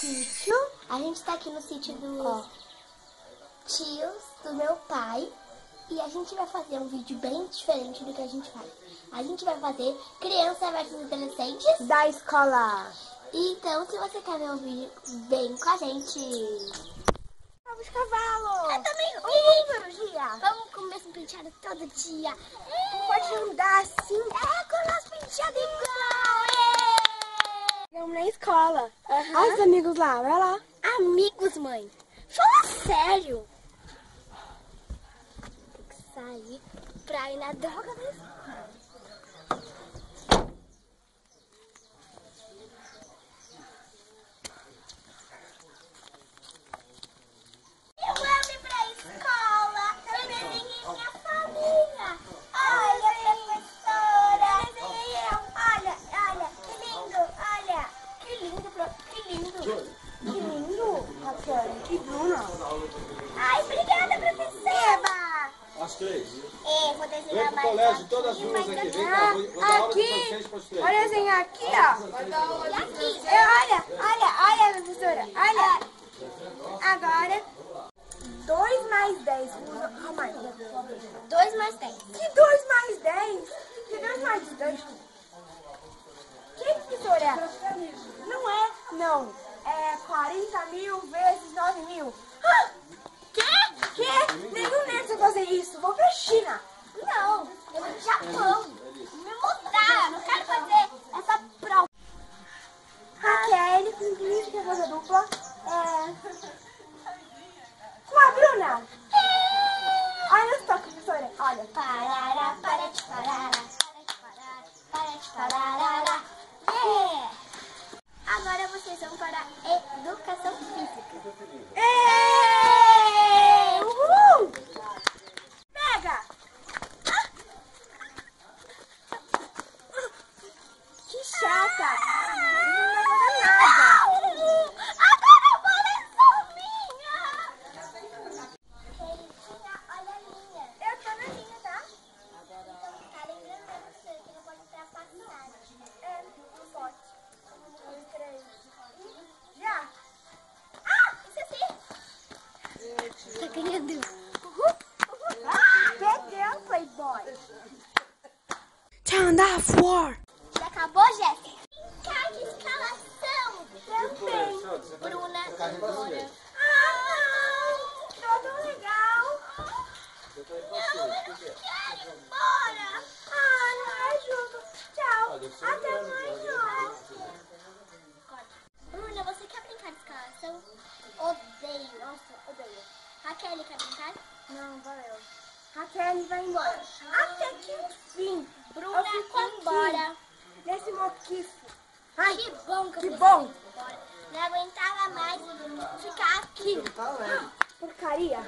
sítio. A gente tá aqui no sítio dos tios do meu pai. E a gente vai fazer um vídeo bem diferente do que a gente faz. A gente vai fazer criança versus adolescentes da escola. Então, se você quer ver o vídeo, vem com a gente. Vamos, cavalo. Eu também vamos, dia. Vamos com o mesmo penteado todo dia. Pode andar assim. Com o nosso penteado igual. Vamos na escola. Olha os amigos lá, vai lá. Amigos, mãe. Fala sério. Tem que sair pra ir na droga da escola. Eu amo ir pra escola. Eu desenhei minha família. Olha, professora. Eu desenhei eu. Olha, que lindo. Olha, que lindo, que lindo. Que lindo, Raquel. Que Bruna. Ai, obrigada, professora. As três. Vou desenhar Vem pro mais colégio, todas as duas aqui. Vem cá, vou dar aula de francês para os três. Olha desenhar aqui, ó. Olha, professora. Olha. Agora, 2 mais 10. How much? 2 mais 10. Que 2 mais 10? Que 2 mais 10? Que, professora? Não é, não. É 40 mil vezes 9 mil. Que? Nenhum neto fazer isso. Vou pra China. Não, eu vou pro Japão. Me mudar, não quero fazer essa prova. Raquel, com quem quer fazer dupla? Com a Bruna. Olha os toques, professora. Olha. Parará, para de parar. Para de parar. Agora vocês vão para a educação física. Uhul! Pega! Que chata! Não vai dar nada! Agora a bola é só minha! Terezinha, olha a linha. Eu tô na linha, tá? Então, tá lembrando pra você que não pode ultrapassar. Não pode. 1, 2, 3. Já! Isso assim. Tá ganhando. Perdeu, Playboy! Turn off war! Já acabou, Jéssica? Brincar de escalação. Também! Bruna, embora. Não! Tudo legal! Não, eu não quero ir embora. Não ajudo! Tchau! Até mais, ó! Bruna, você quer brincar de escalação? Odeio, nossa, odeio. Raquel, quer brincar? Não, valeu. Raquel vai embora. Até que enfim. Bruna, eu fico embora. aqui, nesse moquifo. Ai, Que bom que você bom. foi embora. Não aguentava mais ficar aqui. Porcaria.